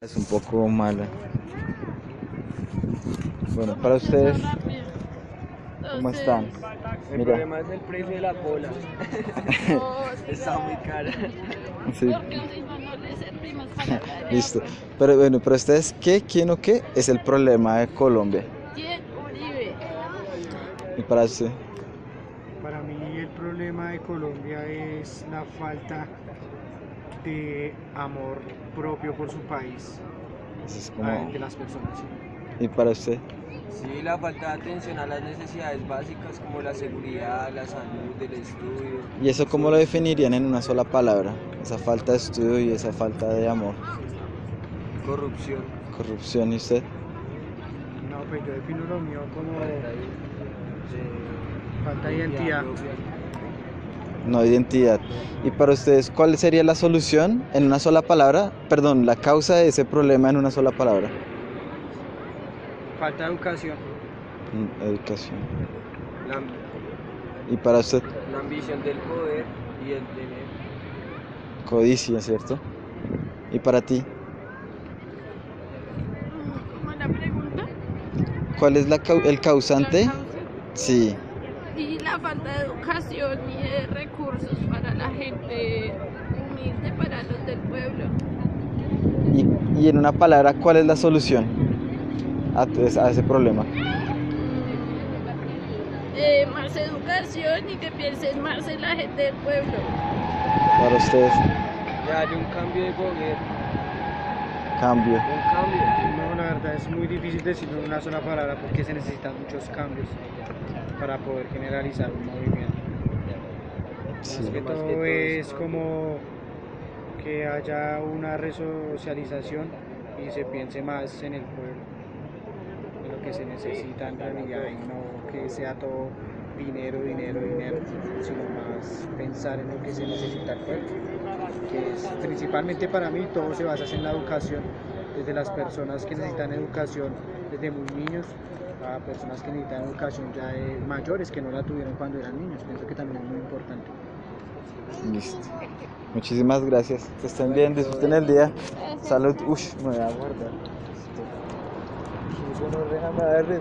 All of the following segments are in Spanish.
Es un poco mala. Bueno, para ustedes, ¿cómo están? El Mira, problema es el precio de la cola. Está muy cara. sí, Porque si no, no le servimos para la listo. agua. Pero bueno, para ustedes, ¿qué, quién o qué es el problema de Colombia? ¿Quién? Uribe. Y para usted, Para mí el problema de Colombia es la falta de amor propio por su país eso es como... de las personas. ¿Sí? Y para usted, Sí, la falta de atención a las necesidades básicas como la seguridad, la salud, el estudio. ¿y eso cómo lo definirían en una sola palabra? Esa falta de estudio y esa falta de amor, Corrupción. corrupción, ¿y usted? No, pues yo defino lo mío como falta de Identidad identidad. propia. No identidad. Y para ustedes, ¿cuál sería la solución en una sola palabra? Perdón, la causa de ese problema en una sola palabra. Falta de educación. Educación. La, Y para usted, la ambición del poder y el tener. codicia, ¿cierto? Y para ti, ¿Cómo la pregunta? ¿cuál es el causante? La causa. Sí. Y la falta de educación y de recursos para la gente humilde, para los del pueblo. Y en una palabra, ¿cuál es la solución a ese problema? Más educación y que piensen más en la gente del pueblo. Para ustedes, Ya hay un cambio de gobierno. cambio. Un cambio. No, la verdad es muy difícil decirlo en una sola palabra porque se necesitan muchos cambios para poder generalizar un movimiento. Sí. Más que Más que todo todo es es como que haya una resocialización y se piense más en el pueblo, en lo que se necesita en realidad y no que sea todo dinero, dinero, dinero, sino más pensar en lo que se necesita el pueblo, que es principalmente para mí todo se basa en la educación, desde las personas que necesitan educación desde muy niños a personas que necesitan educación ya de mayores que no la tuvieron cuando eran niños, pienso que también es muy importante. Listo. Muchísimas gracias. Que estén bien, disfruten el día. Salud. Ush, me voy a guardar. Eso no deja nada de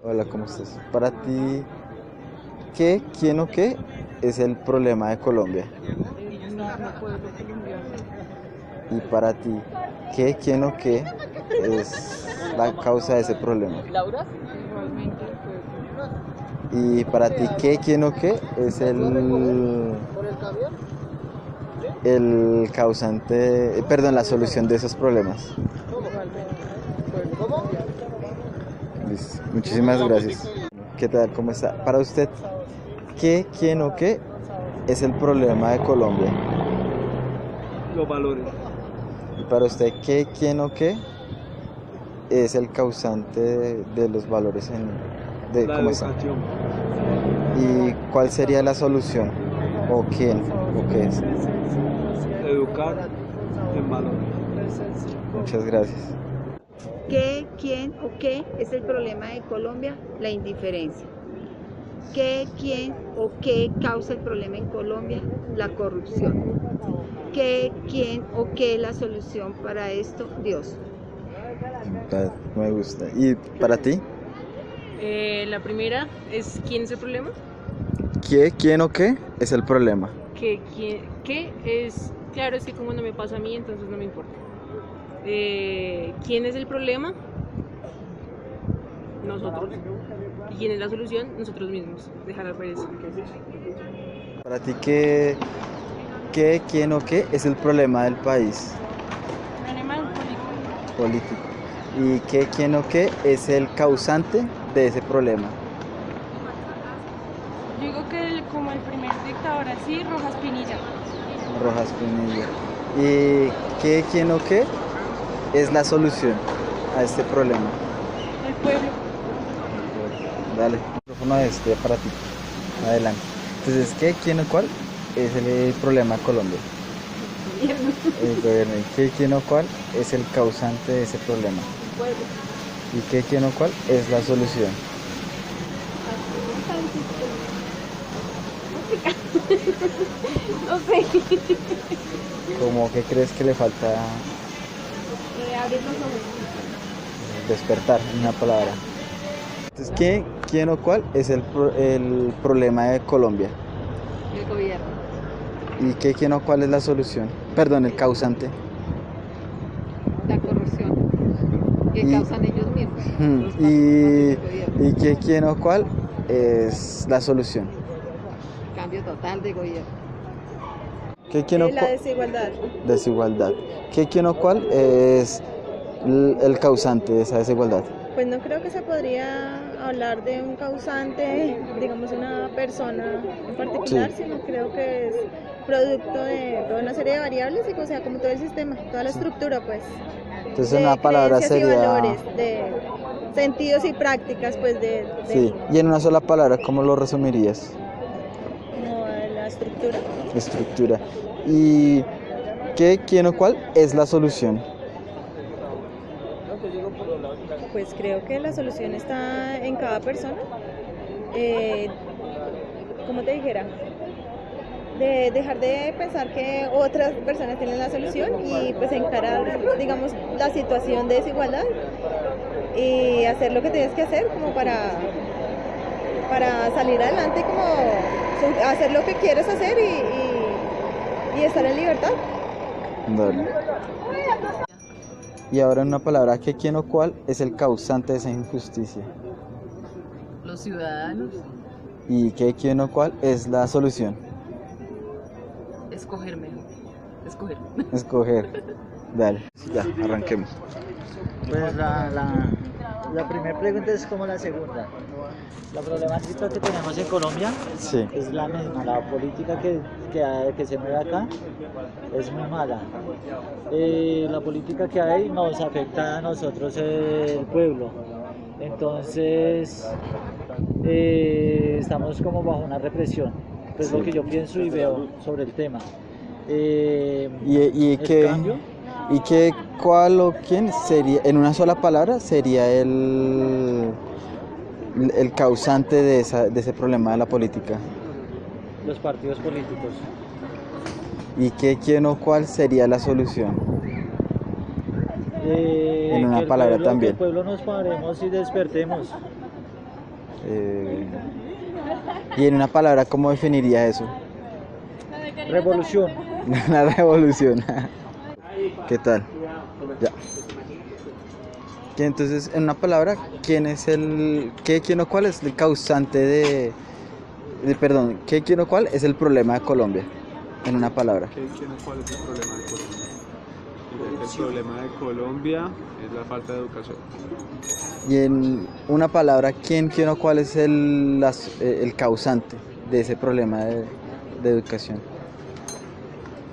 Hola, ¿cómo estás? Para ti, ¿qué, quién o qué es el problema de Colombia? Y para ti, ¿qué, quién o qué es la causa de ese problema? Y para ti, ¿qué, quién o qué es el causante, perdón, la solución de esos problemas? Listo. Muchísimas gracias. ¿Qué tal? ¿Cómo está? Para usted, ¿qué, quién o qué es el problema de Colombia? Los valores. Y para usted, ¿qué, quién o qué es el causante de los valores de La cómo están? educación. ¿Y cuál sería la solución? ¿O quién? ¿O qué es? Educar en valores. Muchas gracias. ¿Qué, quién o qué es el problema de Colombia? La indiferencia. ¿Qué, quién o qué causa el problema en Colombia? La corrupción. ¿Qué, quién o qué es la solución para esto? Dios. Me gusta. ¿Y para ti? La primera es ¿quién es el problema? ¿Qué, quién o qué es el problema? ¿Qué es? Claro, es que como no me pasa a mí, entonces no me importa. ¿Quién es el problema? Nosotros. ¿Y quién es la solución? Nosotros mismos. Dejar ver eso. Para ti, ¿qué, quién o qué es el problema del país Problema político. político? ¿Y qué, quién o qué es el causante de ese problema? Yo digo que como el primer dictador así, Rojas Pinilla. Rojas Pinilla. ¿Y qué, quién o qué es la solución a este problema? El pueblo. Dale, el micrófono es para ti. Adelante. Entonces, ¿qué, quién o cuál es el problema de Colombia? El gobierno. ¿Y qué, quién o cuál es el causante de ese problema? ¿Y qué, quién o cuál es la solución? No sé. ¿Cómo que crees que le falta Abrir los ojos. despertar en una palabra? Entonces, ¿qué, quién o cuál es el problema de Colombia? El gobierno. ¿Y qué, quién o cuál es la solución? Perdón, el causante. La corrupción que Y- causan ellos mismos. los ¿Y del gobierno. qué, quién o cuál es la solución? Cambio total de gobierno. ¿Qué, quién o La cuál? desigualdad. Desigualdad. ¿Qué, quién o cuál es el causante de esa desigualdad? Pues no creo que se podría hablar de un causante, digamos una persona en particular, Sí. sino creo que es producto de toda una serie de variables y o sea, como todo el sistema, toda la estructura pues. Entonces, de en una palabra creencias y sería... valores, de sentidos y prácticas pues de Sí, y en una sola palabra, ¿cómo lo resumirías? como de la estructura. Estructura. ¿Y qué, quién o cuál es la solución? Pues creo que la solución está en cada persona. Como te dijera, de dejar de pensar que otras personas tienen la solución y pues encarar, digamos, la situación de desigualdad y hacer lo que tienes que hacer como para salir adelante, como hacer lo que quieres hacer y estar en libertad. Dale. Y ahora en una palabra, ¿qué, quién o cuál es el causante de esa injusticia? Los ciudadanos, ¿Y qué, quién o cuál es la solución? escoger mejor. Escoger. Escoger. Dale, ya, arranquemos. Pues la primera pregunta es como la segunda. La problemática que tenemos en Colombia Sí, es la misma. La política que se mueve acá es muy mala. La política que hay nos afecta a nosotros, el pueblo. Entonces, estamos como bajo una represión. Es lo que yo pienso y veo sobre el tema. ¿Y el qué, cambio, y qué, cuál o quién sería, en una sola palabra, sería el causante de ese problema de la política? los partidos políticos. ¿Y qué, quién o cuál sería la solución? En una Que el palabra pueblo- también. Que el pueblo nos paremos y despertemos. Y en una palabra, ¿cómo definiría eso? Revolución. Una revolución. ¿Qué tal? Ya. Que entonces, en una palabra, ¿quién es qué, quién o cuál es el causante perdón, qué, quién o cuál es el problema de Colombia? En una palabra. ¿Qué, quién o cuál es el problema de Colombia? El problema de Colombia es la falta de educación. Y en una palabra, quién o cuál es el causante de ese problema de educación?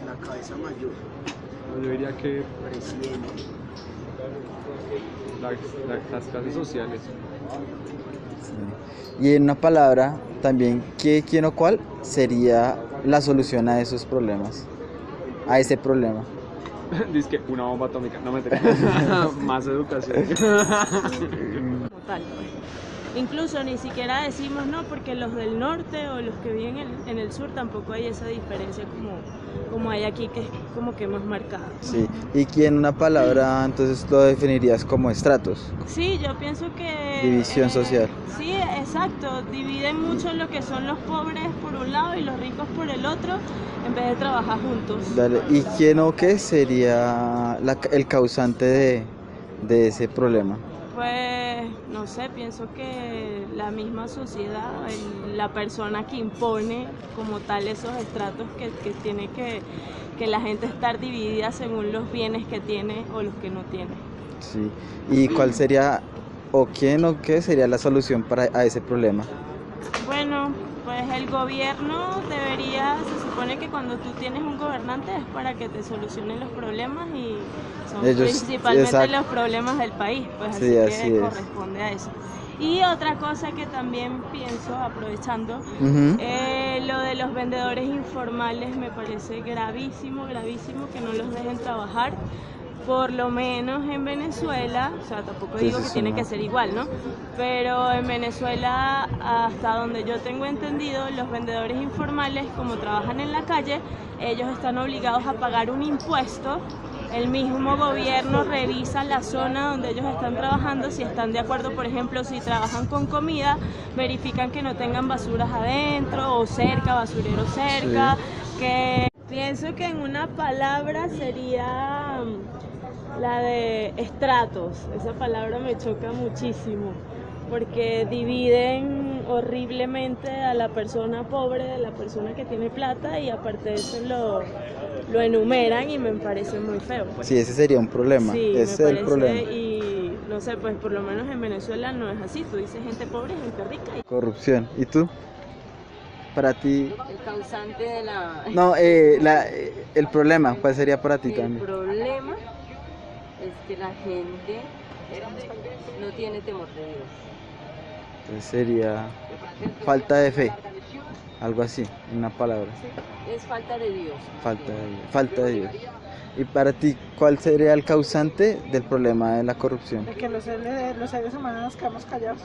La cabeza mayor, Yo diría que presidente. las clases sociales. Sí. Y en una palabra, también, ¿qué, quién o cuál sería la solución a esos problemas? A ese problema. Dice que una bomba atómica, no me más educación. Como tal. Incluso ni siquiera decimos no, porque los del norte o los que viven en el sur tampoco hay esa diferencia como hay aquí, que es como que más marcada. Sí. ¿Y quién en una palabra entonces lo definirías como estratos? Sí, yo pienso que... División social. Sí, exacto. Dividen mucho lo que son los pobres por un lado y los ricos por el otro, en vez de trabajar juntos. Dale. ¿Y quién o qué sería el causante de ese problema? Pues, no sé, pienso que la misma sociedad, la persona que impone como tal esos estratos que tiene que la gente estar dividida según los bienes que tiene o los que no tiene. Sí. ¿Y cuál sería, o quién o qué sería la solución a ese problema? Bueno, pues el gobierno debería, se supone que cuando tú tienes un gobernante es para que te solucione los problemas y son Ellos, principalmente exacto. los problemas del país, pues Sí, así así que es. corresponde a eso. Y otra cosa que también pienso, aprovechando, Ujú. lo de los vendedores informales me parece gravísimo, gravísimo que no los dejen trabajar. Por lo menos en Venezuela, o sea, tampoco Sí, digo sí, que sí, tiene no. que ser igual, ¿no? Pero en Venezuela, hasta donde yo tengo entendido, los vendedores informales, como trabajan en la calle, ellos están obligados a pagar un impuesto. El mismo gobierno revisa la zona donde ellos están trabajando, si están de acuerdo, por ejemplo, si trabajan con comida, verifican que no tengan basuras adentro o cerca, basureros cerca, que pienso que en una palabra sería la de estratos. Esa palabra me choca muchísimo porque dividen horriblemente a la persona pobre de la persona que tiene plata y aparte de eso lo enumeran y me parece muy feo. Pues. Sí, ese sería un problema. Sí, Ese me es el parece problema. y no sé, pues por lo menos en Venezuela no es así. Tú dices gente pobre, gente rica. Corrupción. ¿Y tú? Para ti. El causante de la... No, el problema, ¿cuál sería para ti El también? problema es que la gente no tiene temor de Dios. Entonces sería falta de fe. Algo así, una palabra. Es falta de Dios. Falta de Dios. Y para ti, ¿cuál sería el causante del problema de la corrupción? De que los seres humanos nos quedamos callados.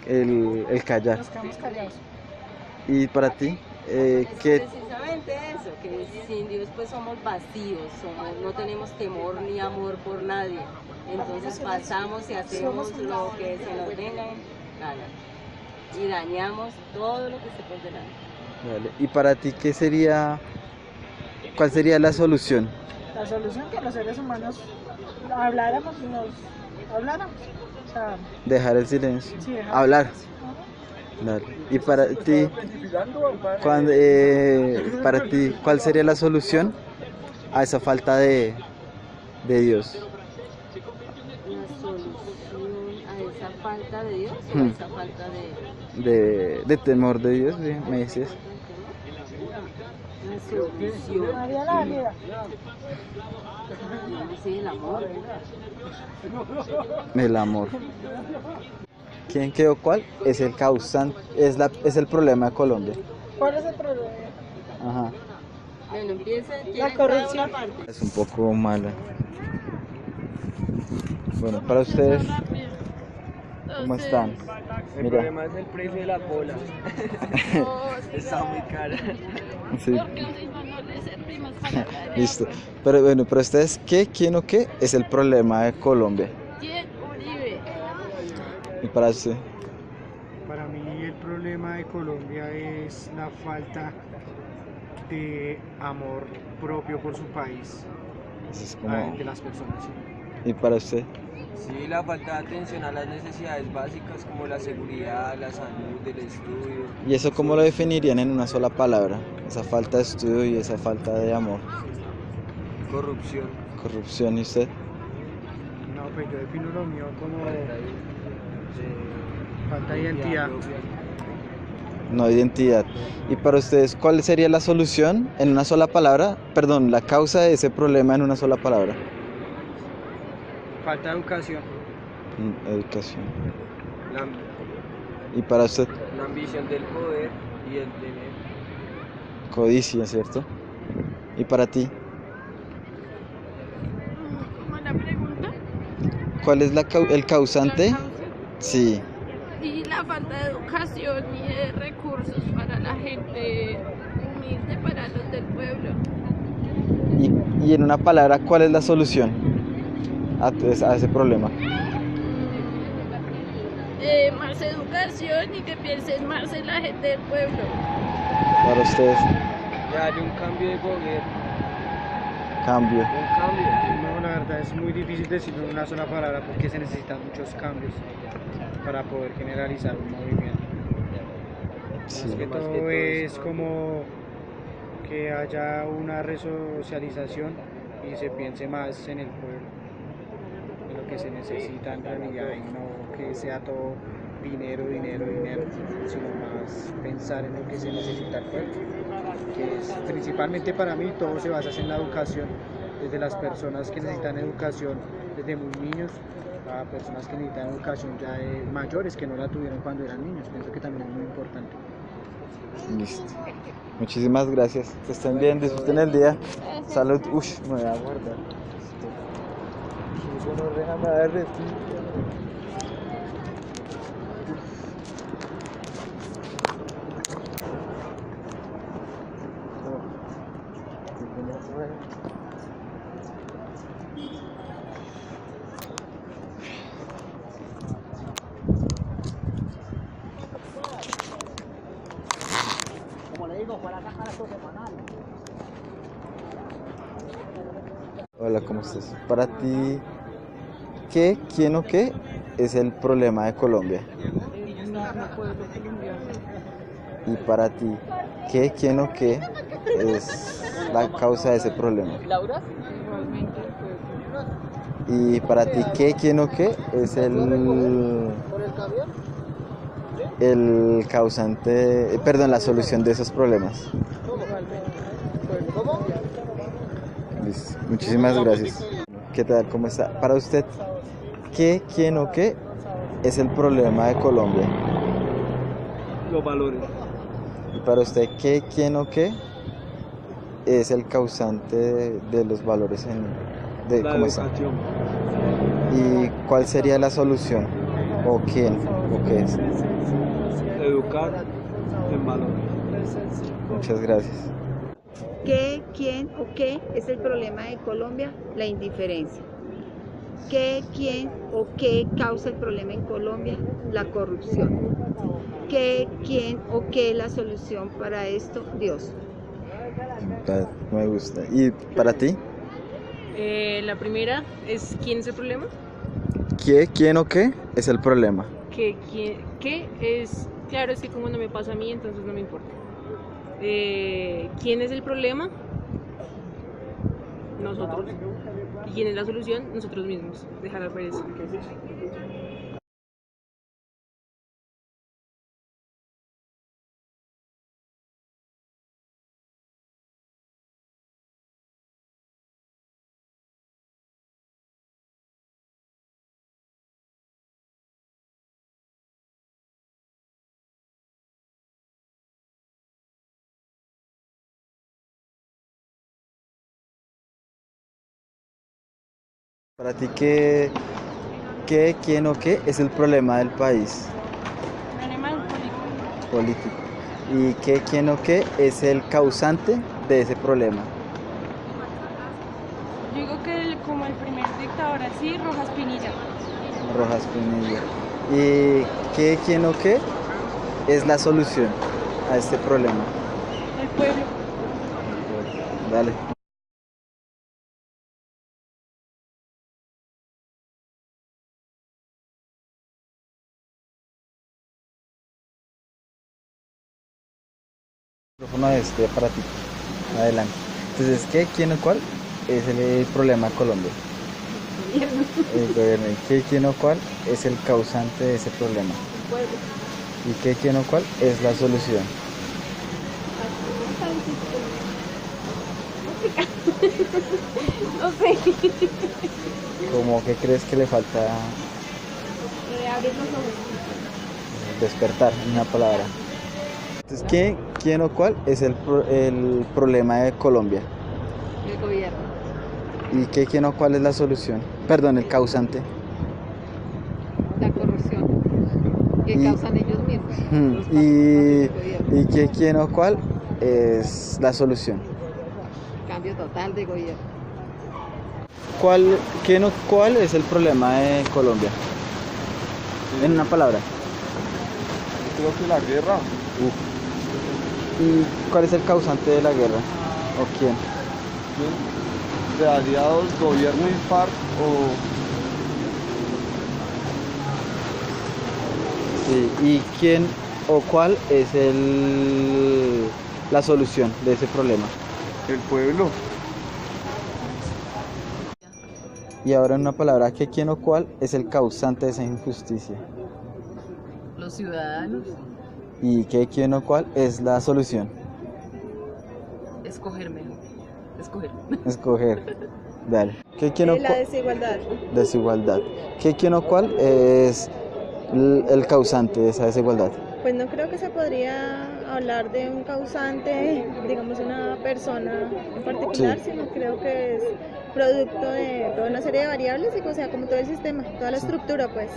El callar. Nos quedamos callados. ¿Y para ti? Es ¿Qué? precisamente eso, que sin Dios pues somos vacíos, no tenemos temor ni amor por nadie. Entonces pasamos y hacemos lo que se nos venga en gana. Y dañamos todo lo que se pone delante. Vale. ¿Y para ti qué sería, cuál sería la solución? La solución que los seres humanos habláramos y nos habláramos. O sea, Dejar el silencio. sí, dejar- Hablar. Dale. Y para ti, ¿cuál sería la solución a esa falta de Dios? La solución a esa falta de Dios o a Hmm. esa falta De temor de Dios, ¿sí? Me dices. la solución. María la vida. Sí, el amor. El amor. ¿Quién quedó cuál? Es el causante, es el problema de Colombia. ¿Cuál es el problema? Ajá. Bueno, empieza. La corrupción. Es un poco mala. Bueno, para ustedes, ¿cómo están? El Mira. problema es el precio de la cola. Está muy cara. Sí. Porque si no, no le servimos para nada. Listo. Pero bueno, para ustedes, ¿quién o qué es el problema de Colombia? ¿Quién? Uribe. Y para usted. Para mí el problema de Colombia es la falta de amor propio por su país Eso es como... de las personas. Sí. Y para usted. Sí, la falta de atención a las necesidades básicas como la seguridad, la salud, el estudio. ¿Y eso cómo lo definirían en una sola palabra? Esa falta de estudio y esa falta de amor. Corrupción. Corrupción, ¿y usted? No, pues yo defino lo mío como falta de identidad. No identidad. Y para ustedes, ¿cuál sería la solución en una sola palabra? Perdón, la causa de ese problema en una sola palabra. Falta de educación. Educación. La, Y para usted, la ambición del poder y el tener. codicia, ¿cierto? Y para ti, ¿Cómo la pregunta? ¿cuál es el causante? La causa. Sí. Y la falta de educación y de recursos para la gente humilde, para los del pueblo. Y en una palabra, ¿cuál es la solución a ese problema? Más educación y que piensen más en la gente del pueblo. Para ustedes, Que haya un cambio de gobierno. cambio. Un cambio. No, la verdad es muy difícil decirlo en una sola palabra porque se necesitan muchos cambios para poder generalizar un movimiento. Sí. Más que todo es como que haya una resocialización y se piense más en el pueblo, en lo que se necesita en realidad y no que sea todo dinero, dinero, dinero, sino más pensar en lo que se necesita al pueblo, que es principalmente para mí todo se basa en la educación, desde las personas que necesitan educación desde muy niños a personas que necesitan educación ya de mayores que no la tuvieron cuando eran niños. Pienso que también es muy importante. Listo. Muchísimas gracias. Que estén bien, disfruten el día. Salud. Ush, me voy a guardar. Qué gonorrea, me va a derretir. Hola, ¿cómo estás? Para ti, ¿qué, quién o qué es el problema de Colombia? Y para ti, ¿qué, quién o qué es la causa de ese problema? Y para ti, ¿qué, quién o qué es el causante, perdón, la solución de esos problemas? Listo. Muchísimas gracias. ¿Qué tal? ¿Cómo está? Para usted, ¿qué, quién o qué es el problema de Colombia? Los valores. Y para usted, ¿qué, quién o qué es el causante de los valores de La cómo está? educación. ¿Y cuál sería la solución? ¿O quién? ¿O qué es? Educar en valores. Muchas gracias. ¿Qué, quién o qué es el problema de Colombia? La indiferencia. ¿Qué, quién o qué causa el problema en Colombia? La corrupción. ¿Qué, quién o qué es la solución para esto? Dios. Me gusta. ¿Y para ti? La primera es ¿quién es el problema? ¿Qué, quién o qué es el problema? ¿Qué es? Claro, es que como no me pasa a mí, entonces no me importa. ¿Quién es el problema? Nosotros. ¿Y quién es la solución? Nosotros mismos. Dejar al pereza. Para ti, ¿qué, quién o qué es el problema del país? Político. ¿Y qué, quién o qué es el causante de ese problema? Yo digo que como el primer dictador así, Rojas Pinilla. Rojas Pinilla. ¿Y qué, quién o qué es la solución a este problema? El pueblo. Dale. El micrófono es para ti. Adelante. Entonces, ¿qué, quién o cuál es el problema de Colombia? El gobierno. ¿Y qué, quién o cuál es el causante de ese problema? El pueblo. ¿Y qué, quién o cuál es la solución? No sé. ¿Cómo que crees que le falta Abrir los ojos. despertar, en una palabra? Entonces, ¿qué, quién o cuál es el problema de Colombia? El gobierno. ¿Y qué, quién o cuál es la solución? Perdón, el causante. La corrupción. Que causan ellos mismos. ¿Y qué, quién o cuál es la solución? Cambio total de gobierno. ¿Cuál, quién o cuál es el problema de Colombia? En una palabra. Creo que la guerra. ¿Y cuál es el causante de la guerra? ¿O quién? De aliados, gobierno y FARC Sí, ¿y quién o cuál es la solución de ese problema? el pueblo. Y ahora en una palabra, ¿qué, quién o cuál es el causante de esa injusticia? Los ciudadanos. ¿Y qué, quién o cuál es la solución? Escoger mejor. Escoger. Escoger. Dale. ¿Qué, quién o La cuál? desigualdad. Desigualdad. ¿Qué, quién o cuál es el causante de esa desigualdad? Pues no creo que se podría hablar de un causante, digamos una persona en particular, Sí. sino creo que es producto de toda una serie de variables y o sea, como todo el sistema, toda la estructura, pues.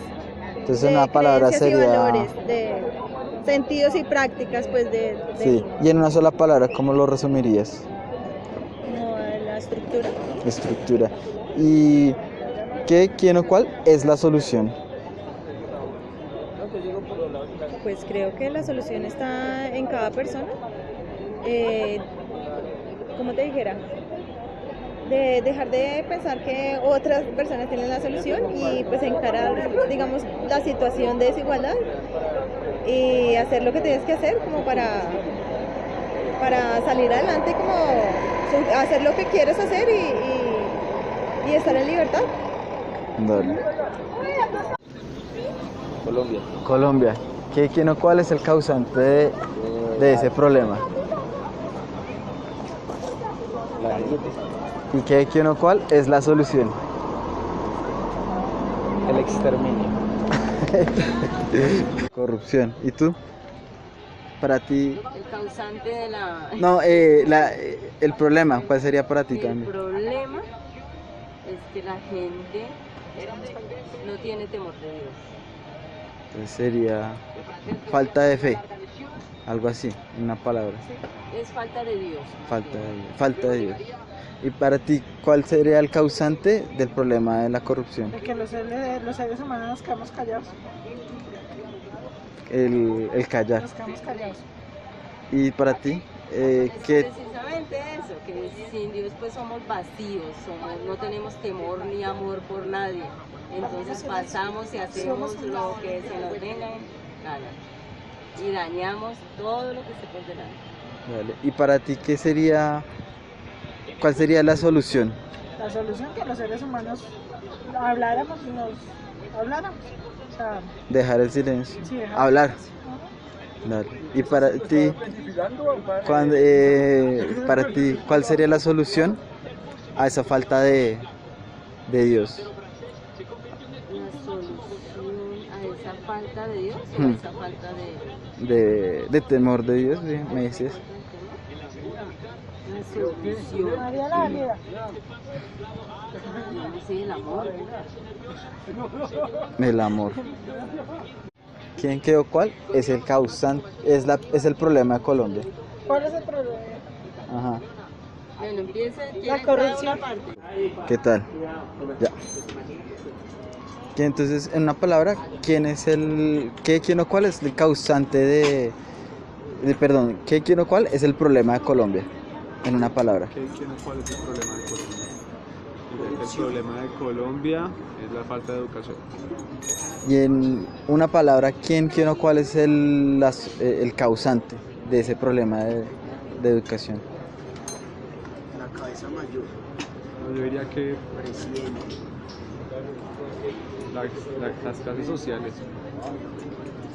Entonces De una palabra creencias y sería... valores, de sentidos y prácticas, pues de Sí. Y en una sola palabra, ¿cómo lo resumirías? como de la estructura. Estructura. ¿Y qué, quién o cuál es la solución? Pues creo que la solución está en cada persona. Como te dijera, de dejar de pensar que otras personas tienen la solución y pues encarar, digamos, la situación de desigualdad y hacer lo que tienes que hacer como para salir adelante, como hacer lo que quieres hacer y estar en libertad. Dale. Colombia. Colombia. ¿Qué, quién o cuál es el causante de ese problema? La gripe. ¿Y qué, quién o cuál es la solución? El exterminio. Corrupción. ¿Y tú? Para ti... El causante de la... No, el problema, ¿cuál sería para ti El también? problema es que la gente no tiene temor de Dios. Entonces sería falta de fe, algo así, una palabra. Es falta de Dios. Falta de Dios. Y para ti, ¿cuál sería el causante del problema de la corrupción? De que los seres humanos nos quedamos callados. El callar. Nos quedamos callados. Y para ti, Es ¿qué? precisamente eso, que sin Dios pues somos vacíos, no tenemos temor ni amor por nadie. Entonces pasamos y hacemos lo que se nos venga en gana. Y dañamos todo lo que esté por delante. Vale. Y para ti, ¿qué sería? ¿Cuál sería la solución? La solución que los seres humanos habláramos y nos habláramos. O sea, Dejar el silencio. Sí, dejar Hablar. Dale. Y para ti, ¿cuál sería la solución a esa falta de Dios? La solución a esa falta de Dios o Hmm. esa falta De temor de Dios, ¿sí? Me dices. la solución. María la vida. Sí, el amor. El amor. ¿Quién quedó cuál? Es el causante, es el problema de Colombia. ¿Cuál es el problema? Ajá. Bueno, empieza La corrupción. ¿Qué tal? Ya. Entonces, en una palabra, ¿quién es quién o cuál es el causante perdón, qué, quién o cuál es el problema de Colombia? En una palabra. ¿Qué, quién o cuál es el problema de Colombia? El problema de Colombia es la falta de educación. Y en una palabra, quién o cuál es el causante de ese problema de educación. La cabeza mayor. Yo diría que las clases sociales.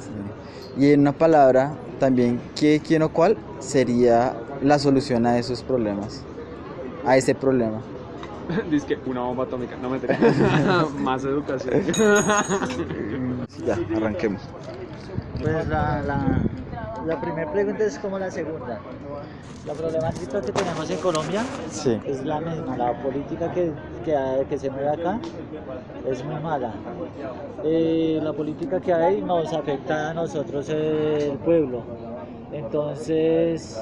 Sí. Y en una palabra, también, ¿qué, quién o cuál sería la solución a esos problemas? A ese problema. Dice que una bomba atómica, no me más educación. Ya, arranquemos. Pues la primera pregunta es como la segunda. La problemática que tenemos en Colombia Sí. es la misma. La política que se mueve acá es muy mala. La política que hay nos afecta a nosotros, el pueblo. Entonces,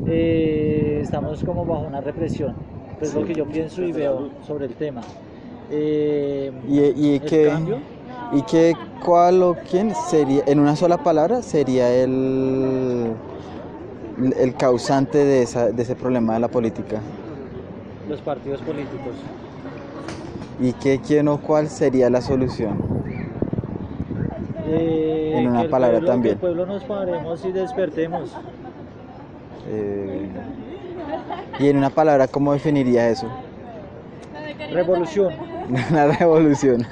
estamos como bajo una represión. Pues Sí. lo que yo pienso y veo sobre el tema. ¿Y qué? cambio. ¿Y qué, cuál o quién sería, en una sola palabra, sería el causante de ese problema de la política? Los partidos políticos. ¿Y qué, quién o cuál sería la solución? En una que el palabra pueblo, también. Que el pueblo nos paremos y despertemos. Y en una palabra, ¿cómo definiría eso? Revolución. Una revolución.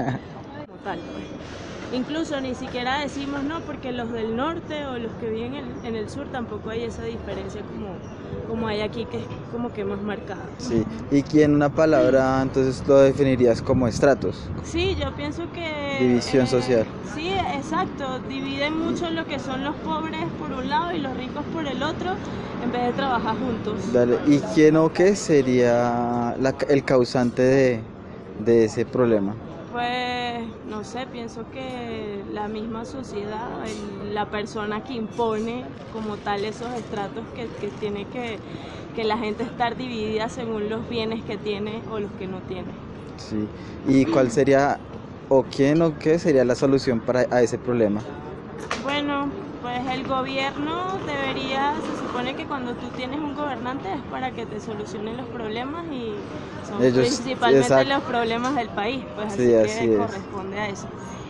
Incluso ni siquiera decimos no, porque los del norte o los que viven en el sur tampoco hay esa diferencia como hay aquí, que es como que más marcada. Sí, y en una palabra entonces lo definirías como estratos. Sí, yo pienso que... División social. Sí, exacto, dividen mucho lo que son los pobres por un lado y los ricos por el otro, en vez de trabajar juntos. Dale, ¿y quién o qué sería el causante de ese problema? Pues, no sé, pienso que la misma sociedad, la persona que impone como tal esos estratos que tiene que la gente estar dividida según los bienes que tiene o los que no tiene. Sí, ¿y cuál sería, o quién o qué sería la solución a ese problema? Bueno, pues el gobierno debería, se supone que cuando tú tienes un gobernante es para que te solucionen los problemas y son principalmente los problemas del país, pues sí, así que corresponde a eso.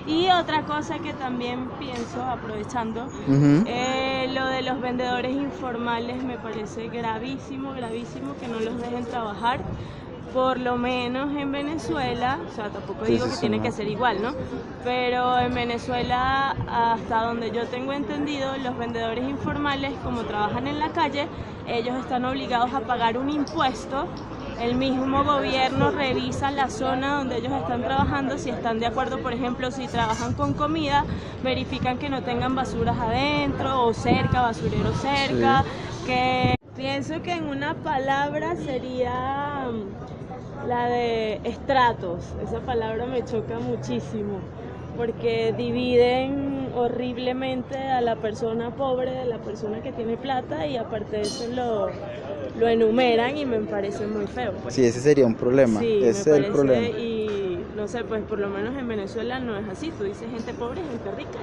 Y otra cosa que también pienso, aprovechando, lo de los vendedores informales me parece gravísimo que no los dejen trabajar. Por lo menos en Venezuela, o sea, tampoco digo que tiene que ser igual, ¿no? Pero en Venezuela, hasta donde yo tengo entendido, los vendedores informales, como trabajan en la calle, ellos están obligados a pagar un impuesto. El mismo gobierno revisa la zona donde ellos están trabajando, si están de acuerdo, por ejemplo, si trabajan con comida, verifican que no tengan basuras adentro o cerca, basureros cerca, que... Pienso que en una palabra sería la de estratos. Esa palabra me choca muchísimo porque dividen horriblemente a la persona pobre de la persona que tiene plata y aparte de eso lo enumeran y me parece muy feo. Pues. Sí, ese sería un problema. Sí, ese es el problema. Y no sé, pues por lo menos en Venezuela no es así. Tú dices gente pobre y gente rica.